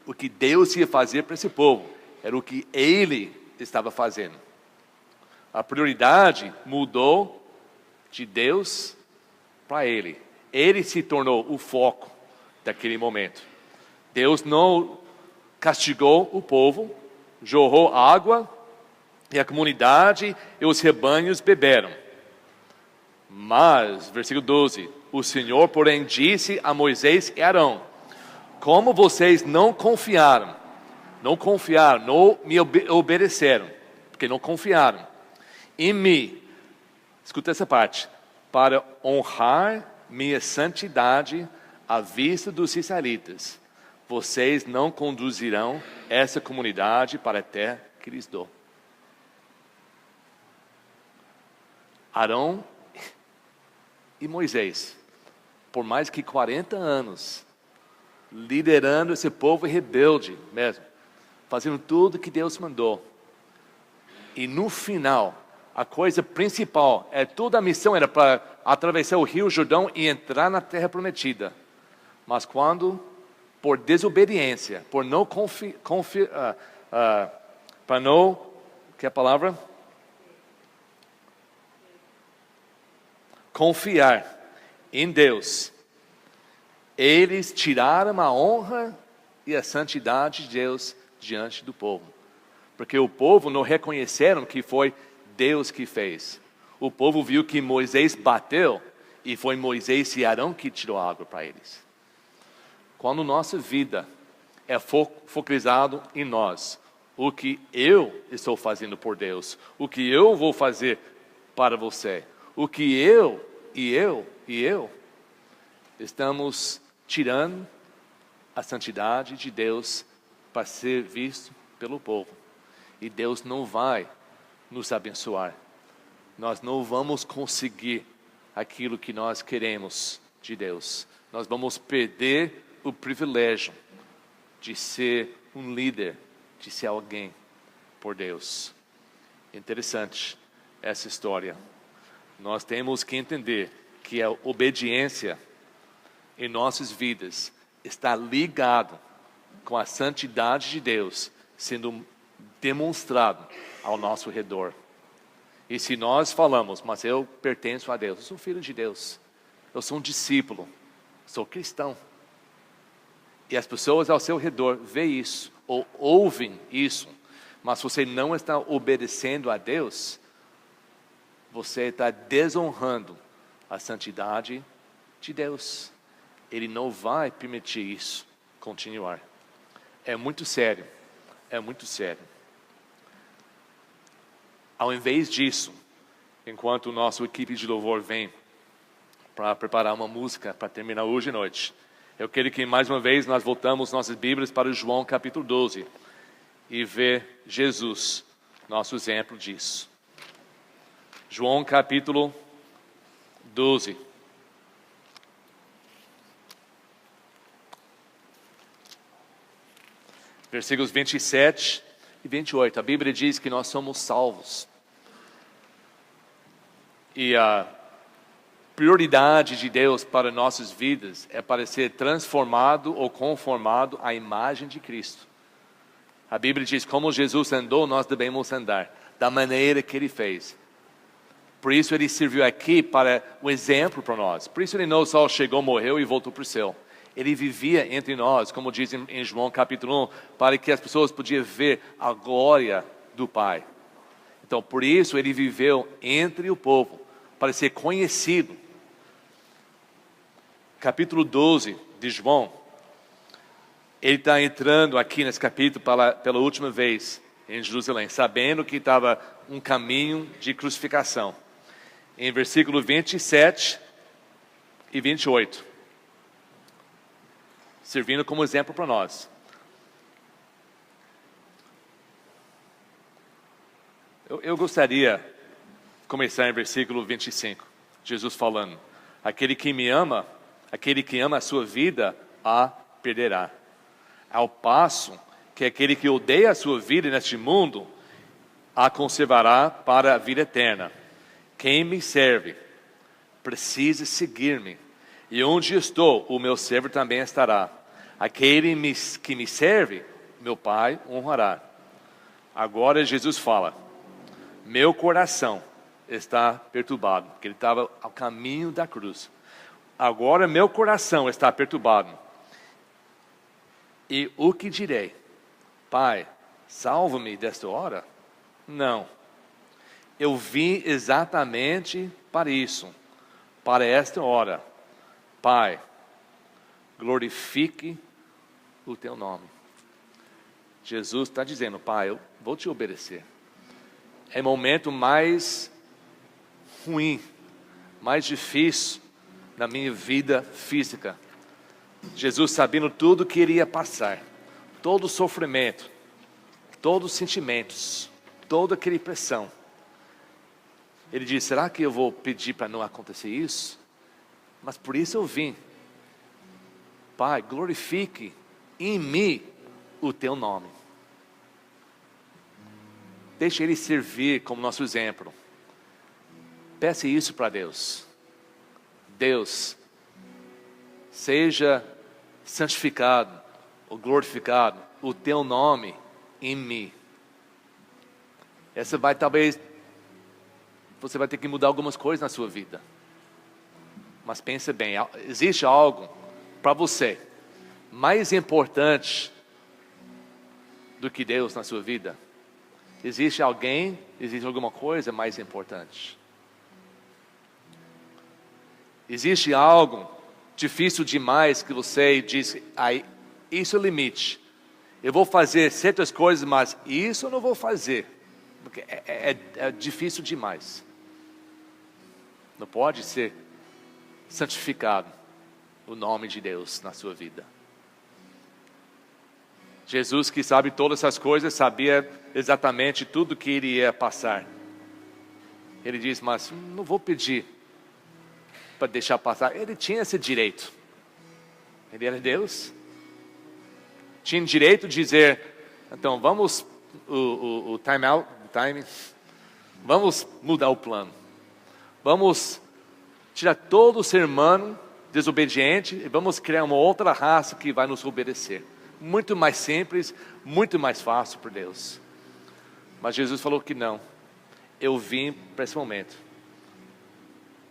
o que Deus ia fazer para esse povo. Era o que ele estava fazendo. A prioridade mudou de Deus para ele. Ele se tornou o foco daquele momento. Deus não castigou o povo, jorrou água, e a comunidade e os rebanhos beberam. Mas, versículo 12, o Senhor, porém, disse a Moisés e Arão, como vocês não confiaram, não me obedeceram, porque não confiaram em mim, escuta essa parte, para honrar minha santidade à vista dos israelitas, vocês não conduzirão essa comunidade para a terra que lhes dou. Arão e Moisés, por mais que 40 anos, liderando esse povo rebelde mesmo, fazendo tudo que Deus mandou. E no final, a coisa principal, toda a missão era para atravessar o rio Jordão e entrar na terra prometida. Mas quando, por desobediência, por não para não, que é a palavra? Confiar em Deus, eles tiraram a honra e a santidade de Deus diante do povo. Porque o povo não reconheceram que foi Deus que fez. O povo viu que Moisés bateu e foi Moisés e Arão que tirou a água para eles. Quando nossa vida é focalizado em nós, o que eu estou fazendo por Deus, o que eu vou fazer para você, o que eu estamos tirando a santidade de Deus para ser visto pelo povo. E Deus não vai nos abençoar. Nós não vamos conseguir aquilo que nós queremos de Deus. Nós vamos perder o privilégio de ser um líder, de ser alguém por Deus. Interessante essa história. Nós temos que entender que a obediência em nossas vidas está ligado com a santidade de Deus sendo demonstrado ao nosso redor. E se nós falamos, mas eu pertenço a Deus, eu sou filho de Deus, eu sou um discípulo, sou cristão, e as pessoas ao seu redor veem isso, ou ouvem isso, mas você não está obedecendo a Deus, você está desonrando a santidade de Deus. Ele não vai permitir isso continuar. É muito sério. é muito sério. Ao invés disso, enquanto o nosso equipe de louvor vem para preparar uma música para terminar hoje à noite, eu quero que mais uma vez nós voltamos nossas Bíblias para João capítulo 12 e ver Jesus, nosso exemplo disso. João capítulo 12. Versículos 27 e 28. A Bíblia diz que nós somos salvos. E a prioridade de Deus para nossas vidas é para ser transformado ou conformado à imagem de Cristo. A Bíblia diz, como Jesus andou, nós devemos andar, da maneira que Ele fez. Por isso Ele serviu aqui para um exemplo para nós. Por isso Ele não só chegou, morreu e voltou para o céu. Ele vivia entre nós, como diz em João capítulo 1, para que as pessoas podiam ver a glória do Pai. Então, por isso Ele viveu entre o povo, para ser conhecido. Capítulo 12 de João, ele está entrando aqui nesse capítulo pela última vez em Jerusalém, sabendo que estava um caminho de crucificação. Em versículo 27 e 28, servindo como exemplo para nós. Eu gostaria de começar em versículo 25, Jesus falando, aquele que me ama, aquele que ama a sua vida, a perderá. Ao passo que aquele que odeia a sua vida neste mundo, a conservará para a vida eterna. Quem me serve, precisa seguir-me. E onde estou, o meu servo também estará. Aquele que me serve, meu Pai honrará. Agora Jesus fala, meu coração está perturbado, porque ele estava ao caminho da cruz. Agora meu coração está perturbado. E o que direi? Pai, salva-me desta hora? Não. Eu vim exatamente para isso, para esta hora. Pai, glorifique o teu nome. Jesus está dizendo, Pai, eu vou te obedecer. É o momento mais ruim, mais difícil na minha vida física. Jesus sabendo tudo que iria passar, todo o sofrimento, todos os sentimentos, toda aquela pressão. Ele diz, será que eu vou pedir para não acontecer isso? Mas por isso eu vim. Pai, glorifique em mim o teu nome. Deixe Ele servir como nosso exemplo. Peça isso para Deus. Deus, seja santificado ou glorificado o teu nome em mim. Talvez você vai ter que mudar algumas coisas na sua vida. Mas pense bem, existe algo para você mais importante do que Deus na sua vida? Existe alguma coisa mais importante? Existe algo difícil demais que você diz, isso é o limite. Eu vou fazer certas coisas, mas isso eu não vou fazer, porque é difícil demais. Não pode ser santificado o nome de Deus na sua vida. Jesus, que sabe todas essas coisas, sabia exatamente tudo que iria passar. Ele diz, mas não vou pedir para deixar passar. Ele tinha esse direito. Ele era Deus. Tinha direito de dizer, então vamos, o time, vamos mudar o plano. Vamos tirar todo o ser humano desobediente e vamos criar uma outra raça que vai nos obedecer. Muito mais simples, muito mais fácil para Deus. Mas Jesus falou que não. Eu vim para esse momento.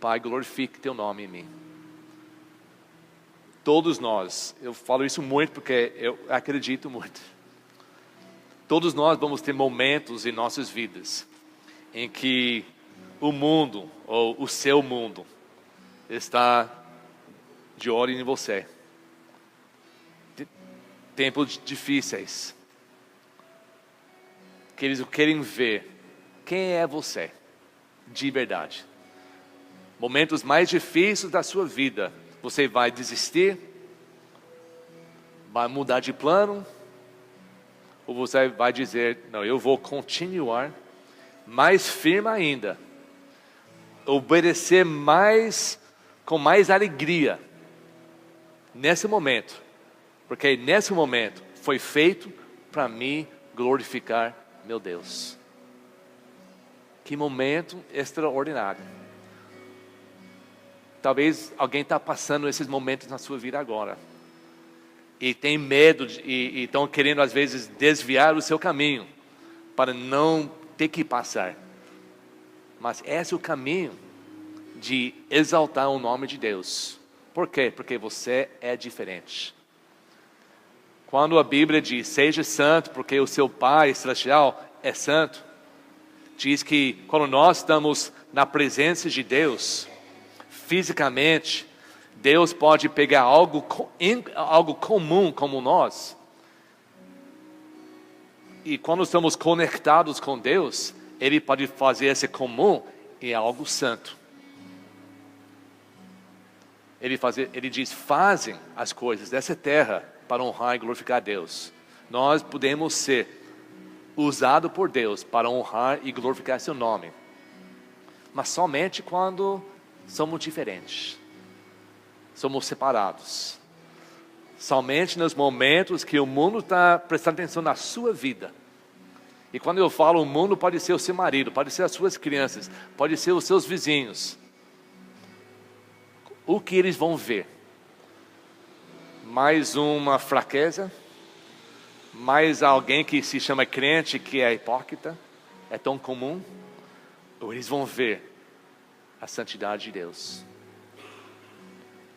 Pai, glorifique teu nome em mim. Todos nós, eu falo isso muito porque eu acredito muito. Todos nós vamos ter momentos em nossas vidas em que o mundo, ou o seu mundo, está de olho em você. Tempos difíceis. que eles querem ver quem é você, de verdade. Momentos mais difíceis da sua vida, você vai desistir? Vai mudar de plano? Ou você vai dizer, não, eu vou continuar mais firme ainda, obedecer mais, com mais alegria, nesse momento, porque nesse momento foi feito para mim glorificar meu Deus. Que momento extraordinário. Talvez alguém está passando esses momentos na sua vida agora, e tem medo, e estão querendo às vezes desviar o seu caminho, para não ter que passar. Mas esse é o caminho de exaltar o nome de Deus. Por quê? Porque você é diferente. Quando a Bíblia diz, seja santo, porque o seu Pai Celestial é santo, diz que quando nós estamos na presença de Deus, fisicamente, Deus pode pegar algo comum como nós, e quando estamos conectados com Deus, Ele pode fazer esse comum em algo santo. Ele diz, fazem as coisas dessa terra para honrar e glorificar a Deus. Nós podemos ser usados por Deus para honrar e glorificar seu nome, mas somente quando somos diferentes, somos separados. Somente nos momentos que o mundo está prestando atenção na sua vida. E quando eu falo o mundo, pode ser o seu marido, pode ser as suas crianças, pode ser os seus vizinhos. O que eles vão ver? Mais uma fraqueza? Mais alguém que se chama crente que é hipócrita? É tão comum? Ou eles vão ver a santidade de Deus?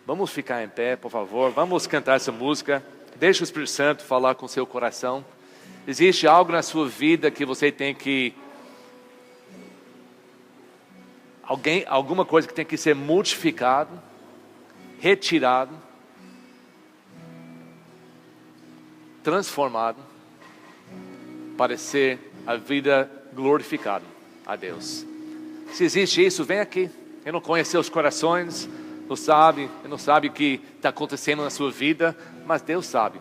Vamos ficar em pé, por favor. Vamos cantar essa música. Deixe o Espírito Santo falar com seu coração. Existe algo na sua vida que você tem que... alguma coisa que tem que ser modificado, retirado, transformado, para ser a vida glorificada a Deus. Se existe isso, vem aqui. Eu não conheço seus corações, não sabe o que está acontecendo na sua vida, mas Deus sabe.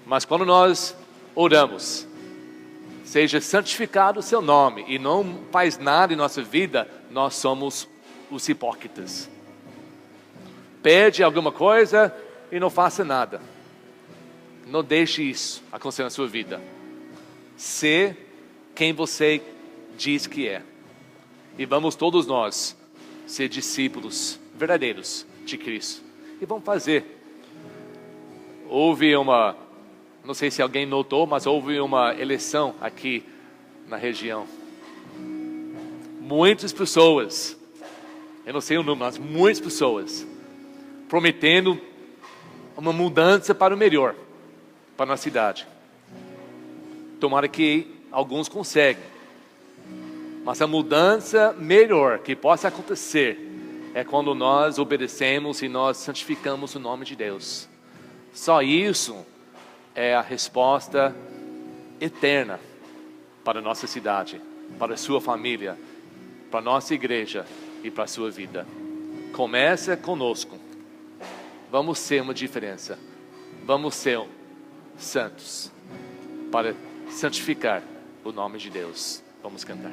Mas quando nós oramos, seja santificado o seu nome, e não faz nada em nossa vida, nós somos os hipócritas. Pede alguma coisa e não faça nada. Não deixe isso acontecer na sua vida. Ser quem você diz que é. E vamos todos nós ser discípulos verdadeiros de Cristo. E vamos fazer. Houve não sei se alguém notou, mas houve uma eleição aqui na região. Muitas pessoas, eu não sei o número, mas muitas pessoas, prometendo uma mudança para o melhor, para a nossa cidade. Tomara que alguns conseguem. Mas a mudança melhor que possa acontecer é quando nós obedecemos e nós santificamos o nome de Deus. Só isso é a resposta eterna para a nossa cidade, para a sua família, para a nossa igreja e para a sua vida. Começa conosco. Vamos ser uma diferença. Vamos ser santos para santificar o nome de Deus. Vamos cantar.